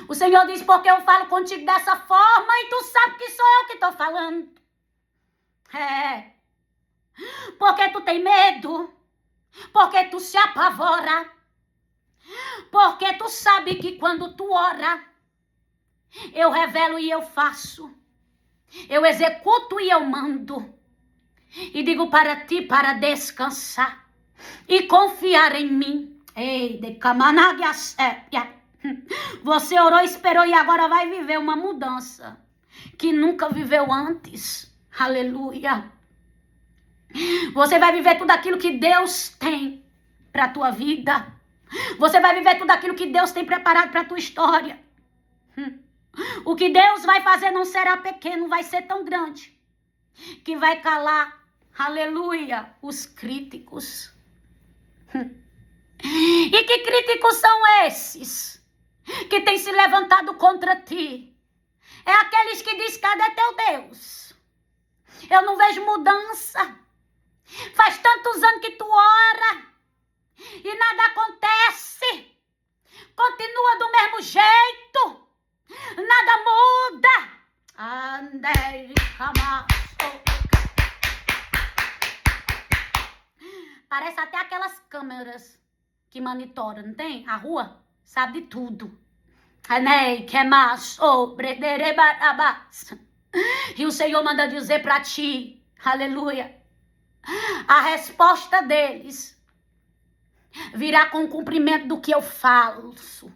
O Senhor diz, porque eu falo contigo dessa forma e tu sabe que sou eu que estou falando. É. Porque tu tem medo. Porque tu se apavora. Porque tu sabe que quando tu ora, eu revelo e eu faço. Eu executo e eu mando. E digo para ti para descansar e confiar em mim. Ei, de camanagua sépia. Você orou, esperou e agora vai viver uma mudança que nunca viveu antes. Aleluia. Você vai viver tudo aquilo que Deus tem para a tua vida. Você vai viver tudo aquilo que Deus tem preparado para a tua história. O que Deus vai fazer não será pequeno, vai ser tão grande que vai calar, aleluia, os críticos. E que críticos são esses que têm se levantado contra ti? É aqueles que dizem, cadê teu Deus? Eu não vejo mudança. Faz tantos anos que tu ora e nada acontece. Continua do mesmo jeito. Nada muda. Parece até aquelas câmeras que monitoram, não tem? A rua sabe de tudo. E o Senhor manda dizer para ti, aleluia, a resposta deles virá com o cumprimento do que eu faço.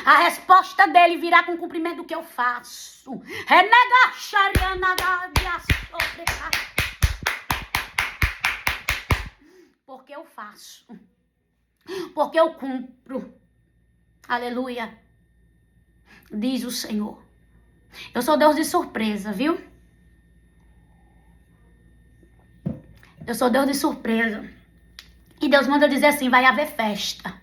A resposta dele virá com o cumprimento do que eu faço. Porque eu faço. Porque eu cumpro. Aleluia. Diz o Senhor. Eu sou Deus de surpresa, viu? Eu sou Deus de surpresa. E Deus manda dizer assim, vai haver festa.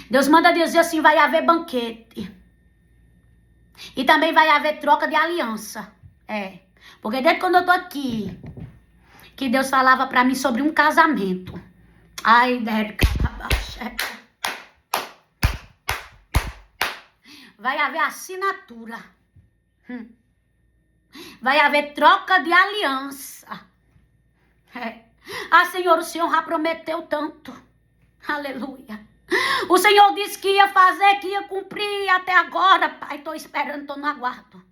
Deus manda dizer assim, vai haver banquete. E também vai haver troca de aliança. É. Porque desde quando eu tô aqui, que Deus falava pra mim sobre um casamento. Ai, vai haver assinatura. Vai haver troca de aliança. É. Ah, Senhor, o Senhor já prometeu tanto. Aleluia. O Senhor disse que ia fazer, que ia cumprir até agora. Pai, estou esperando, estou no aguardo.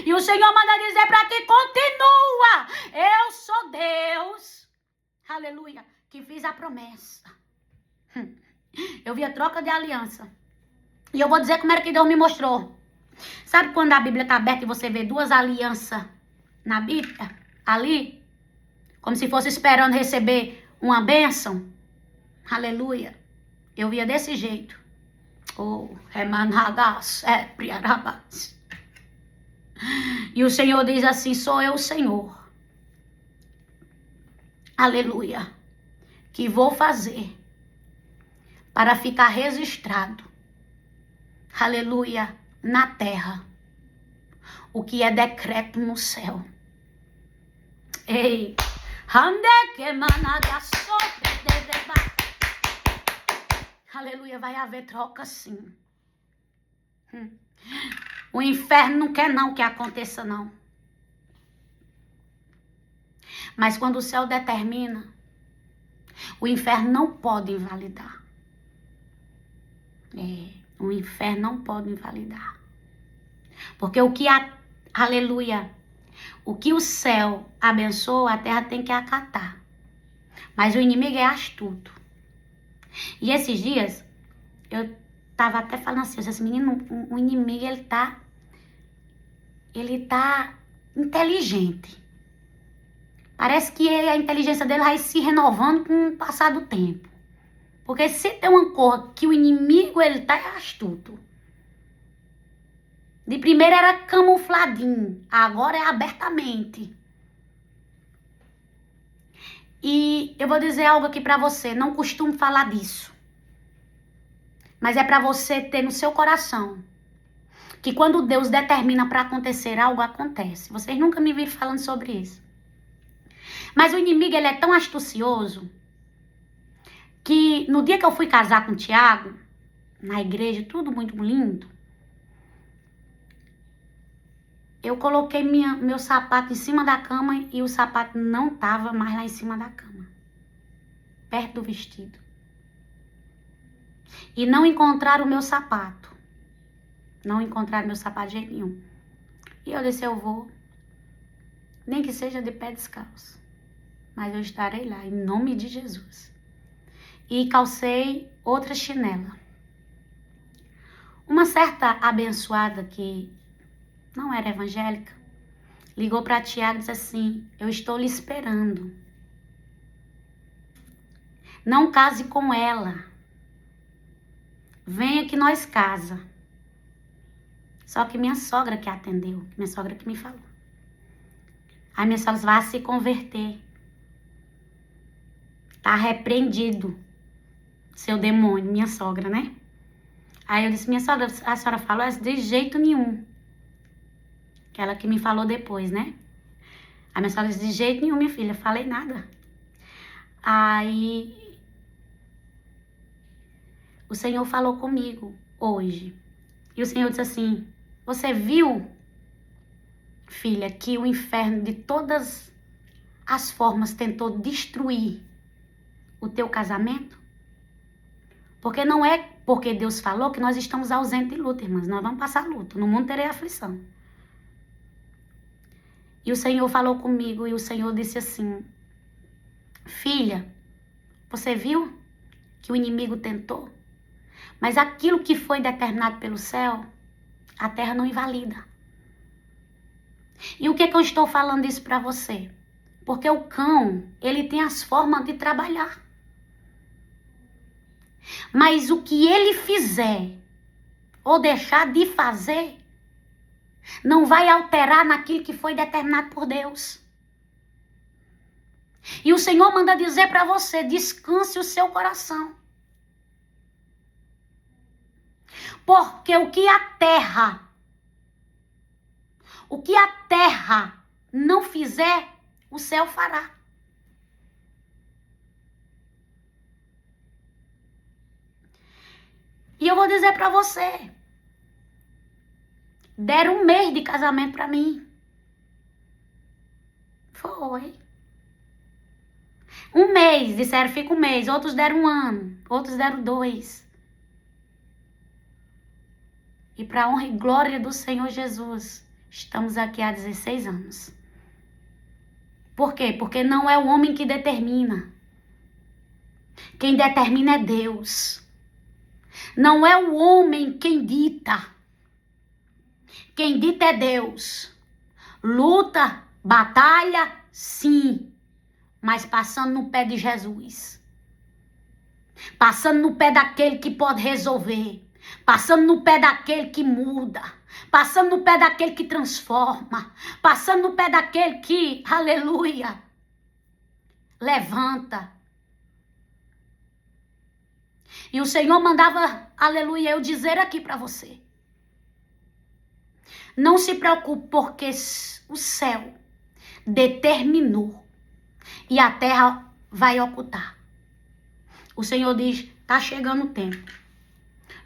E o Senhor manda dizer para ti, continua. Eu sou Deus. Aleluia. Que fiz a promessa. Eu vi a troca de aliança. E eu vou dizer como era que Deus me mostrou. Sabe quando a Bíblia está aberta e você vê duas alianças na Bíblia? Ali. Como se fosse esperando receber uma bênção. Aleluia. Eu via desse jeito. Oh, remanagas, priarabas. E o Senhor diz assim, sou eu o Senhor. Aleluia. Que vou fazer para ficar registrado. Aleluia. Na terra. O que é decreto no céu. Ei. Aleluia, vai haver troca sim. O inferno não quer não que aconteça não. Mas quando o céu determina, o inferno não pode invalidar. O inferno não pode invalidar. Porque aleluia, o que o céu abençoa, a terra tem que acatar. Mas o inimigo é astuto. E esses dias, eu tava até falando assim, esse menino, o inimigo, ele tá inteligente. Parece que a inteligência dele vai se renovando com o passar do tempo. Porque se tem uma cor que o inimigo, ele tá astuto. De primeiro era camufladinho, agora é abertamente. E eu vou dizer algo aqui pra você, não costumo falar disso. Mas é pra você ter no seu coração que quando Deus determina pra acontecer algo, acontece. Vocês nunca me viram falando sobre isso. Mas o inimigo, ele é tão astucioso que no dia que eu fui casar com o Tiago, na igreja, tudo muito lindo. Eu coloquei meu sapato em cima da cama e o sapato não estava mais lá em cima da cama, perto do vestido. E não encontraram o meu sapato. Não encontraram meu sapato de jeito nenhum. E eu disse, eu vou, nem que seja de pé descalço, mas eu estarei lá, em nome de Jesus. E calcei outra chinela. Uma certa abençoada que não era evangélica, ligou para Tiago e disse assim, eu estou lhe esperando. Não case com ela. Venha que nós casa. Só que minha sogra que atendeu, minha sogra que me falou. Aí minha sogra vai se converter. Tá repreendido, seu demônio, minha sogra, né? Aí eu disse, minha sogra, a senhora falou? Eu disse, de jeito nenhum. Aquela que me falou depois, né? A minha sogra disse, de jeito nenhum, minha filha, falei nada. Aí o Senhor falou comigo hoje. E o Senhor disse assim, você viu, filha, que o inferno de todas as formas tentou destruir o teu casamento? Porque não é porque Deus falou que nós estamos ausentes de luta, irmãs. Nós vamos passar luta. No mundo terei aflição. E o Senhor falou comigo e o Senhor disse assim, filha, você viu que o inimigo tentou? Mas aquilo que foi determinado pelo céu, a terra não invalida. E o que eu estou falando isso para você? Porque o cão, ele tem as formas de trabalhar. Mas o que ele fizer ou deixar de fazer, não vai alterar naquilo que foi determinado por Deus. E o Senhor manda dizer para você, descanse o seu coração. Porque o que a terra não fizer, o céu fará. E eu vou dizer para você, deram 1 mês de casamento para mim. Foi. 1 mês, disseram fica 1 mês, outros deram 1 ano, outros deram 2. E para a honra e glória do Senhor Jesus, estamos aqui há 16 anos. Por quê? Porque não é o homem que determina. Quem determina é Deus. Não é o homem quem dita. Quem dita é Deus. Luta, batalha, sim. Mas passando no pé de Jesus. Passando no pé daquele que pode resolver. Passando no pé daquele que muda. Passando no pé daquele que transforma. Passando no pé daquele que, aleluia, levanta. E o Senhor mandava, aleluia, eu dizer aqui para você. Não se preocupe, porque o céu determinou e a terra vai ocultar. O Senhor diz, tá chegando o tempo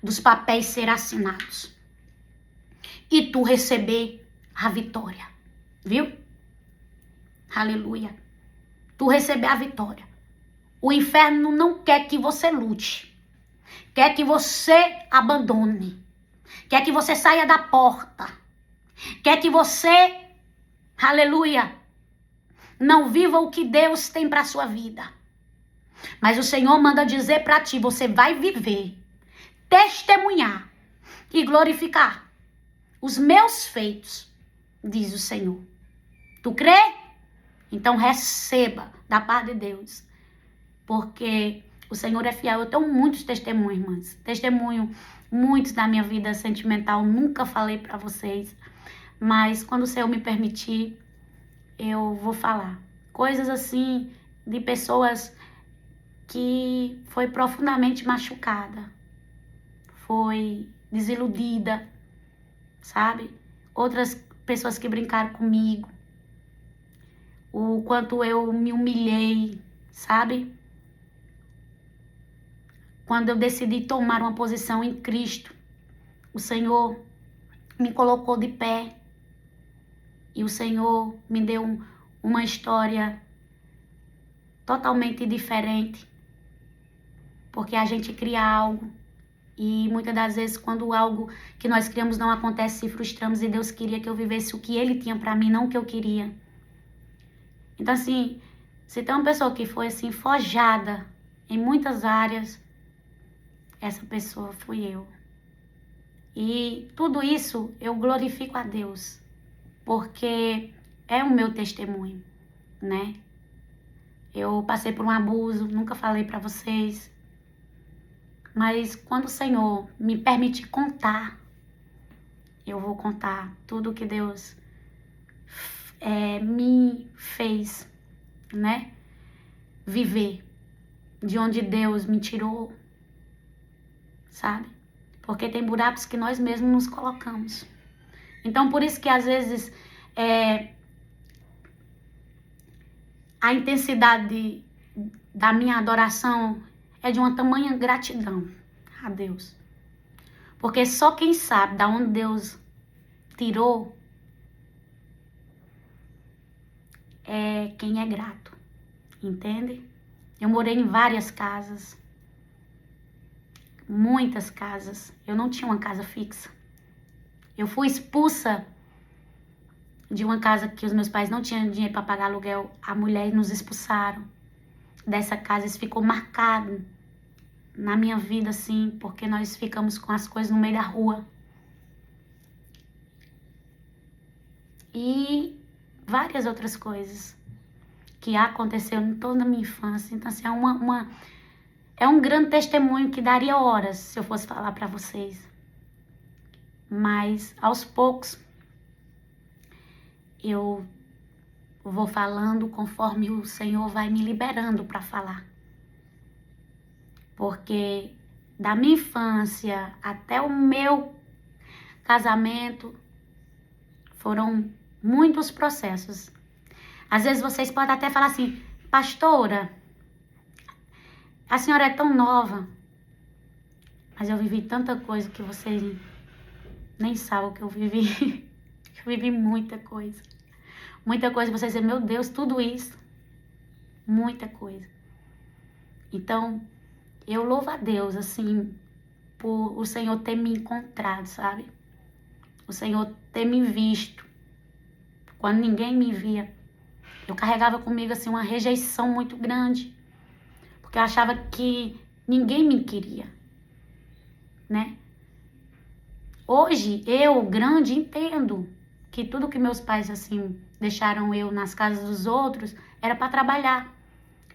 dos papéis serem assinados e tu receber a vitória, viu? Aleluia. Tu receber a vitória. O inferno não quer que você lute, quer que você abandone, quer que você saia da porta, quer que você, aleluia, não viva o que Deus tem para sua vida. Mas o Senhor manda dizer para ti, você vai viver, testemunhar e glorificar os meus feitos, diz o Senhor. Tu crê? Então receba da parte de Deus, porque o Senhor é fiel. Eu tenho muitos testemunhos, irmãs. Testemunho muitos da minha vida sentimental. Nunca falei para vocês, mas quando o Senhor me permitir, eu vou falar. Coisas assim de pessoas que foi profundamente machucada, foi desiludida, sabe? Outras pessoas que brincaram comigo, o quanto eu me humilhei, sabe? quando eu decidi tomar uma posição em Cristo, o Senhor me colocou de pé. E o Senhor me deu uma história totalmente diferente. Porque a gente cria algo e muitas das vezes quando algo que nós criamos não acontece, se frustramos, e Deus queria que eu vivesse o que Ele tinha pra mim, não o que eu queria. Então assim, se tem uma pessoa que foi assim forjada em muitas áreas, essa pessoa fui eu. E tudo isso eu glorifico a Deus, porque é o meu testemunho, né? Eu passei por um abuso, nunca falei pra vocês. Mas quando o Senhor me permitir contar, eu vou contar tudo que Deus me fez, né? Viver, de onde Deus me tirou, sabe? Porque tem buracos que nós mesmos nos colocamos. Então, por isso que às vezes a intensidade da minha adoração é de uma tamanha gratidão a Deus. Porque só quem sabe da onde Deus tirou é quem é grato, entende? Eu morei em várias casas, muitas casas. Eu não tinha uma casa fixa. Eu fui expulsa de uma casa que os meus pais não tinham dinheiro para pagar aluguel. A mulher nos expulsaram dessa casa. Isso ficou marcado na minha vida, assim, porque nós ficamos com as coisas no meio da rua. E várias outras coisas que aconteceram em toda a minha infância. Então, assim, é um grande testemunho que daria horas se eu fosse falar para vocês. Mas, aos poucos, eu vou falando conforme o Senhor vai me liberando para falar. Porque da minha infância até o meu casamento foram muitos processos. Às vezes vocês podem até falar assim: pastora, a senhora é tão nova. Mas eu vivi tanta coisa que vocês nem sabem o que eu vivi. Eu vivi muita coisa. Muita coisa, vocês dizem: meu Deus, tudo isso. Muita coisa. Então, eu louvo a Deus, assim, por o Senhor ter me encontrado, sabe? O Senhor ter me visto quando ninguém me via. Eu carregava comigo, assim, uma rejeição muito grande, porque eu achava que ninguém me queria, né? Hoje, eu, grande, entendo que tudo que meus pais, assim, deixaram eu nas casas dos outros era para trabalhar.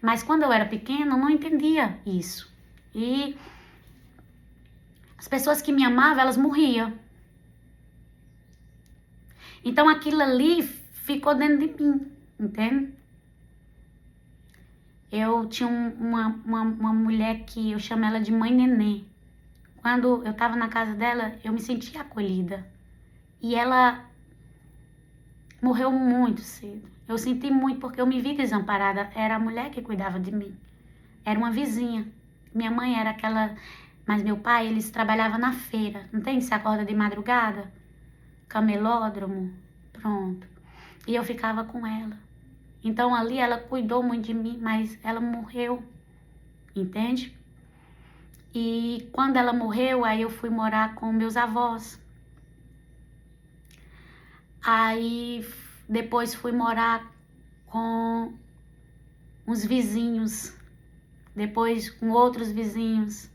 Mas quando eu era pequena, eu não entendia isso. E as pessoas que me amavam, elas morriam. Então aquilo ali ficou dentro de mim, entende? Eu tinha uma mulher que eu chamo ela de mãe nenê. Quando eu estava na casa dela, eu me sentia acolhida. E ela morreu muito cedo. Eu senti muito porque eu me vi desamparada. Era a mulher que cuidava de mim. Era uma vizinha. Minha mãe era aquela... Mas meu pai, eles trabalhavam na feira. Não tem? Você acorda de madrugada? Camelódromo. Pronto. E eu ficava com ela. Então ali ela cuidou muito de mim, mas ela morreu. Entende? E quando ela morreu, aí eu fui morar com meus avós. Aí depois fui morar com uns vizinhos. Depois com outros vizinhos.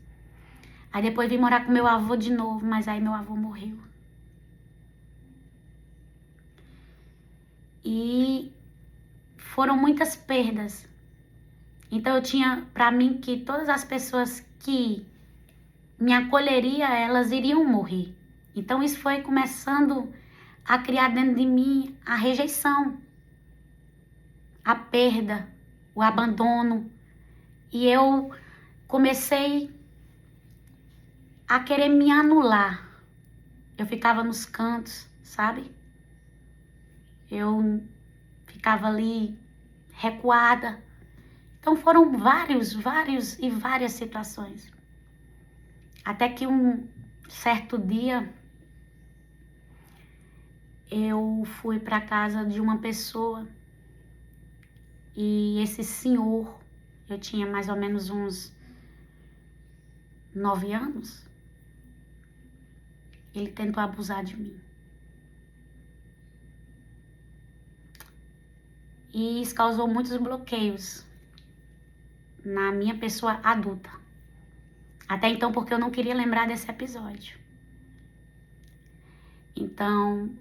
Aí depois vim morar com meu avô de novo, mas aí meu avô morreu. E foram muitas perdas. Então eu tinha pra mim que todas as pessoas que me acolheriam, elas iriam morrer. Então isso foi começando a criar dentro de mim a rejeição, a perda, o abandono. E eu comecei a querer me anular. Eu ficava nos cantos, sabe? Eu ficava ali recuada. Então foram várias situações. Até que um certo dia eu fui para casa de uma pessoa e esse senhor, eu tinha mais ou menos uns 9 anos, ele tentou abusar de mim. E isso causou muitos bloqueios na minha pessoa adulta. Até então, porque eu não queria lembrar desse episódio. Então,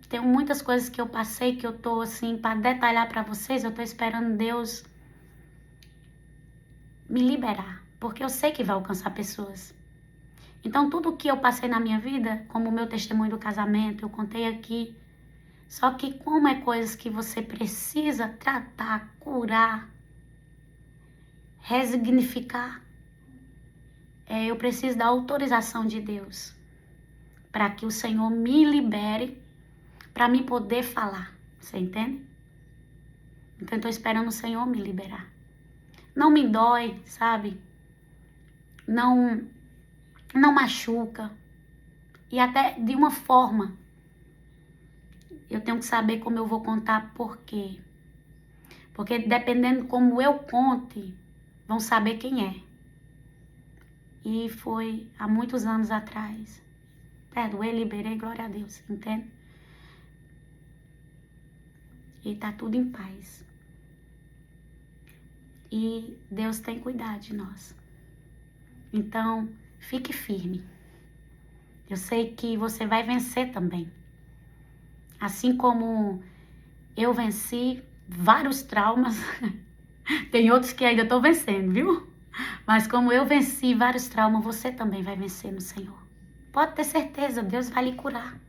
tem muitas coisas que eu passei que eu tô assim, para detalhar para vocês, eu tô esperando Deus me liberar, porque eu sei que vai alcançar pessoas. Então, tudo que eu passei na minha vida, como o meu testemunho do casamento, eu contei aqui. Só que como é coisas que você precisa tratar, curar, resignificar, eu preciso da autorização de Deus para que o Senhor me libere para me poder falar. Você entende? Então, eu tô esperando o Senhor me liberar. Não me dói, sabe? Não machuca. E até de uma forma, eu tenho que saber como eu vou contar por quê. Porque dependendo como eu conte, vão saber quem é. E foi há muitos anos atrás. Perdoei, liberei, glória a Deus, entende? E tá tudo em paz. E Deus tem cuidado de nós. Então, fique firme. Eu sei que você vai vencer também. Assim como eu venci vários traumas, tem outros que ainda estou vencendo, viu? Mas como eu venci vários traumas, você também vai vencer no Senhor. Pode ter certeza, Deus vai lhe curar.